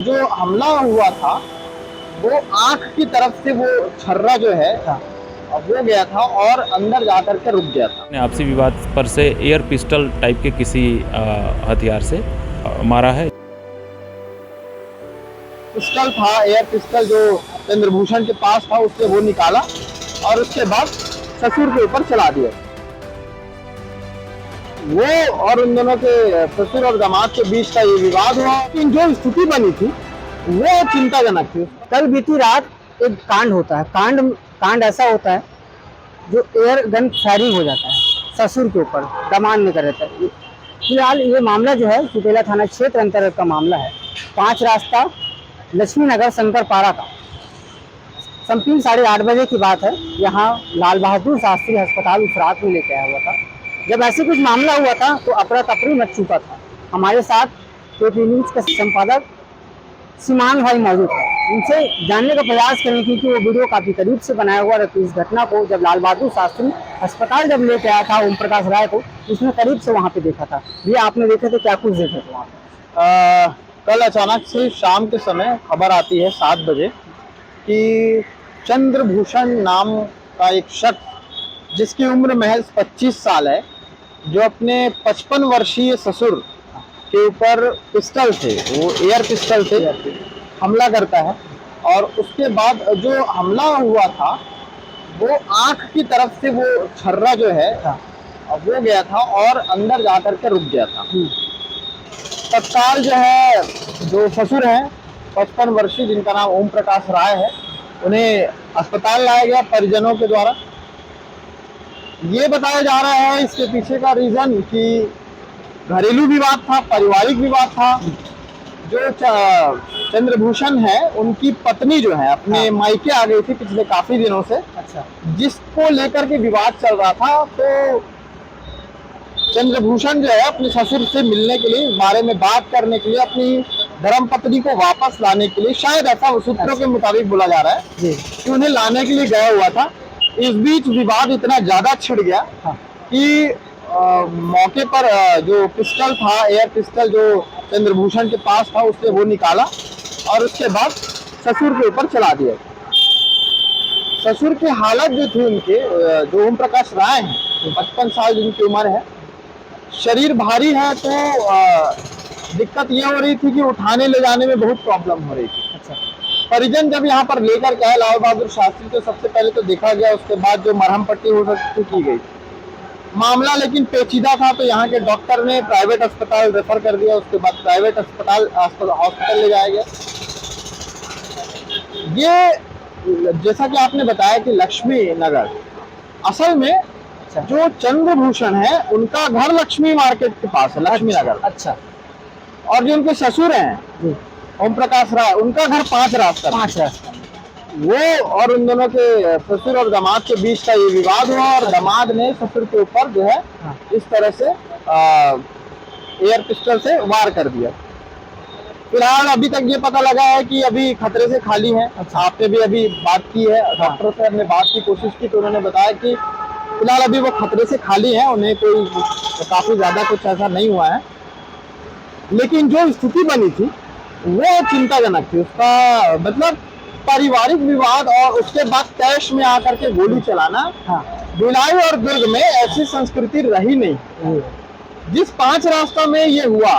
जो हमला हुआ था वो आंख की तरफ से वो छर्रा जो है वो गया था और अंदर जाकर के रुक गया था। ने आपसी विवाद पर से एयर पिस्टल टाइप के किसी हथियार से मारा है। पिस्टल था, एयर पिस्टल जो चंद्रभूषण के पास था उससे वो निकाला और उसके बाद ससुर के ऊपर चला दिया। वो और उन दोनों के ससुर और दामाद के बीच का ये विवाद हुआ, लेकिन जो स्थिति बनी थी वो चिंताजनक थी। कल बीती रात एक कांड होता है। कांड ऐसा होता है जो एयर गन फायरिंग हो जाता है ससुर के ऊपर, दामाद ने कर रहता है। फिलहाल ये मामला जो है सुपेला थाना क्षेत्र अंतर्गत का मामला है। 5 रास्ता लक्ष्मी नगर शंकर पारा का समथिंग 8:30 बजे की बात है। यहाँ लाल बहादुर शास्त्री अस्पताल उस रात में लेके आया हुआ था। जब ऐसे कुछ मामला हुआ था तो अफरा तफरी मच चुका था। हमारे साथ केपी न्यूज का संपादक सीमान भाई मौजूद है। उनसे जानने का प्रयास करें क्योंकि वो वीडियो काफी करीब से बनाया हुआ रहता है। इस घटना को जब लाल बहादुर शास्त्री अस्पताल जब लेके आया था ओम प्रकाश राय को, उसने करीब से वहाँ पे देखा था। ये आपने देखे थे, क्या कुछ देखे थे वहाँ पे? कल अचानक से शाम के समय खबर आती है 7 बजे कि चंद्रभूषण नाम का एक शख्स जिसकी उम्र महज 25 साल है, जो अपने 55 वर्षीय ससुर के ऊपर पिस्टल थे, वो एयर पिस्टल थे, हमला करता है। और उसके बाद जो हमला हुआ था वो आंख की तरफ से वो छर्रा जो है वो गया था और अंदर जाकर के रुक गया था। तत्काल जो है जो ससुर हैं 55 वर्षीय, जिनका नाम ओम प्रकाश राय है, उन्हें अस्पताल लाया गया परिजनों के द्वारा। ये बताया जा रहा है इसके पीछे का रीजन कि घरेलू विवाद था, पारिवारिक विवाद था। जो चंद्रभूषण है उनकी पत्नी जो है अपने मायके आ गई थी पिछले काफी दिनों से। अच्छा। जिसको लेकर के विवाद चल रहा था, तो चंद्रभूषण जो है अपने ससुर से मिलने के लिए, इस बारे में बात करने के लिए, अपनी धर्मपत्नी को वापस लाने के लिए, शायद ऐसा सूत्रों के मुताबिक बोला जा रहा है कि उन्हें लाने के लिए गया हुआ था। इस बीच विवाद इतना ज्यादा छिड़ गया कि मौके पर जो पिस्टल था, एयर पिस्टल जो चंद्रभूषण के पास था, उससे वो निकाला और उसके बाद ससुर के ऊपर चला दिया। ससुर की हालत जो थी उनके, जो ओम प्रकाश राय हैं, 55 साल जिनकी उम्र है, शरीर भारी है, तो दिक्कत ये हो रही थी कि उठाने ले जाने में बहुत प्रॉब्लम हो रही थी। अच्छा। परिजन जब यहाँ पर लेकर के आए लाल बहादुर शास्त्री, तो सबसे पहले तो देखा गया, उसके बाद जो मरहम पट्टी हो सकती की गई। मामला लेकिन पेचीदा था, तो यहाँ के डॉक्टर ने प्राइवेट अस्पताल रेफर कर दिया। उसके बाद प्राइवेट हॉस्पिटल ले जाया गया। ये जैसा कि आपने बताया कि लक्ष्मी नगर, असल में जो चंद्रभूषण है उनका घर लक्ष्मी मार्केट के पास है, लक्ष्मी नगर। अच्छा। और जो उनके ससुर हैं ओम प्रकाश राय, उनका घर 5 रास्ता। वो और उन दोनों के ससुर और दामाद के बीच का ये विवाद हुआ और दामाद ने ससुर के ऊपर जो है इस तरह से एयर पिस्टल से वार कर दिया। फिलहाल अभी तक ये पता लगा है कि अभी खतरे से खाली है। आपने भी अभी बात की है, डॉक्टर से हमने बात की कोशिश की, तो उन्होंने बताया कि फिलहाल अभी वो खतरे से खाली है, उन्हें कोई काफी ज्यादा कुछ ऐसा नहीं हुआ है। लेकिन जो स्थिति बनी थी वो चिंताजनक थी। उसका मतलब पारिवारिक विवाद और उसके बाद तैश में आकर के गोली चलाना, भिलाई और दुर्ग में ऐसी संस्कृति रही नहीं। जिस 5 रास्ता में ये हुआ,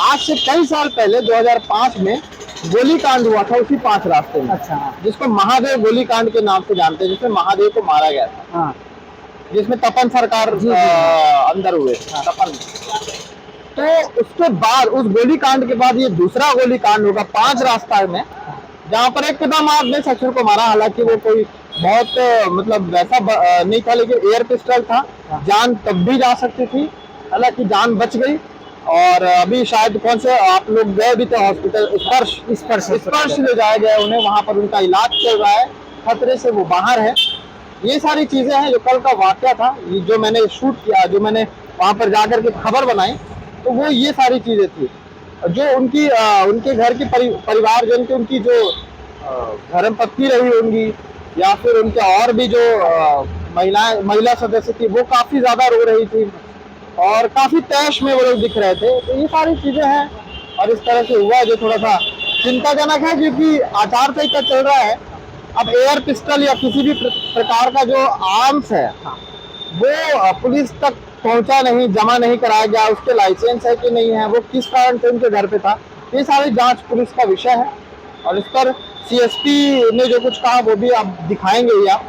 आज से कई साल पहले 2005 में गोली कांड हुआ था उसी 5 रास्ते में। अच्छा। जिसको महादेव गोली कांड के नाम से जानते हैं, जिसमें महादेव को मारा गया था, जिसमें तपन सरकार अंदर हुए तपन। तो उसके बाद, उस गोली कांड के बाद ये दूसरा गोली कांड होगा 5 रास्ता में, जहाँ पर एक दामाद ने ससुर को मारा। हालांकि वो कोई बहुत मतलब वैसा नहीं था, लेकिन एयर पिस्टल था, जान तब भी जा सकती थी, हालांकि जान बच गई। और अभी शायद कौन से आप लोग गए भी थे हॉस्पिटल, स्पर्श ले जाया गया उन्हें, वहां पर उनका इलाज चल रहा है, खतरे से वो बाहर है। ये सारी चीजें हैं जो कल का वाकया था, जो मैंने शूट किया, जो मैंने वहां पर जाकर के खबर बनाई, तो वो ये सारी चीजें थी। जो उनकी उनके घर की परिवारजन की, उनकी जो धर्मपत्नी रही होंगी या फिर उनके और भी जो महिला सदस्य थी, वो काफी ज्यादा रो रही थी और काफी तैश में वो लोग दिख रहे थे। तो ये सारी चीजें हैं और इस तरह से हुआ जो थोड़ा सा चिंताजनक है, क्योंकि आचार संहिता चल रहा है। अब एयर पिस्टल या किसी भी प्रकार का जो आर्म्स है वो पुलिस तक पहुंचा नहीं, जमा नहीं कराया गया, उसके लाइसेंस है कि नहीं है, वो किस कारण से उनके घर पे था, ये सारी जांच पुलिस का विषय है। और इस पर सीएसपी ने जो कुछ कहा वो भी आप दिखाएंगे ही आप।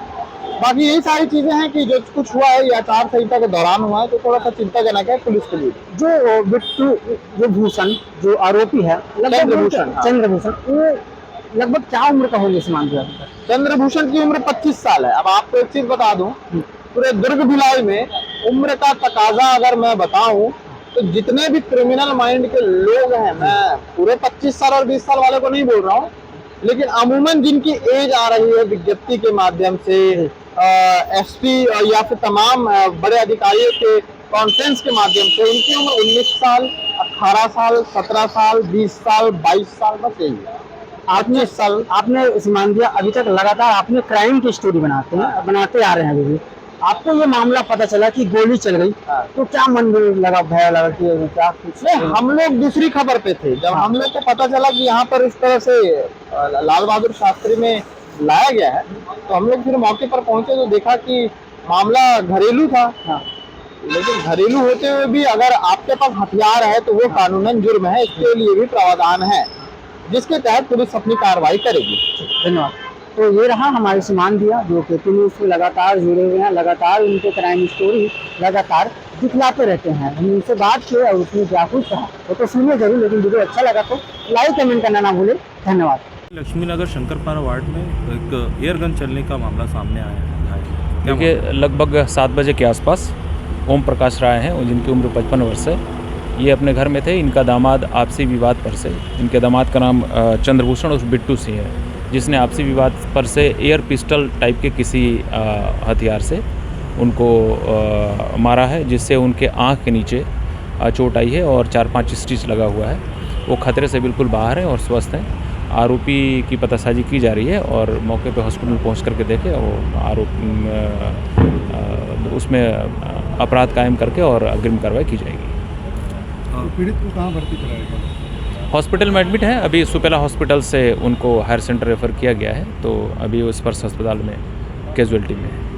बाकी यही सारी चीजें हैं कि जो कुछ हुआ है ये आचार संहिता के दौरान हुआ है, तो थोड़ा सा चिंताजनक है पुलिस के लिए। जो बिट्टू जो भूषण जो आरोपी है चंद्रभूषण, हाँ। चंद्रभूषण, वो लगभग क्या उम्र का होंगे समान दिया? चंद्रभूषण की उम्र 25 साल है। अब आपको एक चीज बता दूं, पूरे दुर्ग भिलाई में उम्र का तकाजा अगर मैं बताऊं तो जितने भी क्रिमिनल माइंड के लोग हैं, मैं पूरे 25 साल और 20 साल वाले को नहीं बोल रहा हूं, लेकिन अमूमन जिनकी एज आ रही है विज्ञप्ति के माध्यम से, एसपी या फिर तमाम बड़े अधिकारियों के कॉन्फ्रेंस के माध्यम से, उनकी उम्र 19 साल, 18 साल, 17 साल, 20 साल, 22 साल बस यही है। आपने मान दिया अभी तक लगातार आपने क्राइम की स्टोरी बनाते आ रहे हैं अभी भी। आपको ये मामला पता चला कि गोली चल गई, तो क्या मन में लगा, भय लगा कि क्या कुछ? नहीं, हम लोग दूसरी खबर पे थे। जब हम लोग को पता चला कि यहाँ पर इस तरह से लाल बहादुर शास्त्री में लाया गया है, तो हम लोग फिर मौके पर पहुंचे तो देखा कि मामला घरेलू था। लेकिन घरेलू होते हुए भी अगर आपके पास हथियार है तो वो कानूनन जुर्म है, इसके लिए भी प्रावधान है जिसके तहत पुलिस अपनी कार्रवाई करेगी। धन्यवाद। तो ये रहा हमारे समान दिया जो कि न्यूज़ से लगातार जुड़े हुए हैं, लगातार उनके क्राइम स्टोरी लगातार दिखलाते रहते हैं। हमने उनसे बात की और उसने क्या कुछ कहा वो तो सुनिए जरूर, लेकिन वीडियो अच्छा लगा तो लाइक कमेंट करना ना भूलें। धन्यवाद। लक्ष्मी नगर शंकरपारा वार्ड में एक एयर गन चलने का मामला सामने आया है। देखिए, लगभग 7 बजे के आसपास ओम प्रकाश राय हैं, जिनकी उम्र 55 वर्ष है। ये अपने घर में थे। इनका दामाद आपसी विवाद पर से, इनके दामाद का नाम चंद्रभूषण उर्फ बिट्टू सिंह है, जिसने आपसी विवाद पर से एयर पिस्टल टाइप के किसी हथियार से उनको मारा है, जिससे उनके आँख के नीचे चोट आई है और 4-5 स्टिच लगा हुआ है। वो खतरे से बिल्कुल बाहर हैं और स्वस्थ हैं। आरोपी की पतासाजी की जा रही है और मौके पे हॉस्पिटल पहुंच करके देखे और उसमें अपराध कायम करके और अग्रिम कार्रवाई की जाएगी। पीड़ित को कहाँ भर्ती कराया गया? हॉस्पिटल में एडमिट है। अभी सुपेला हॉस्पिटल से उनको हायर सेंटर रेफ़र किया गया है, तो अभी वो स्पर्श अस्पताल में कैजुअलिटी में है।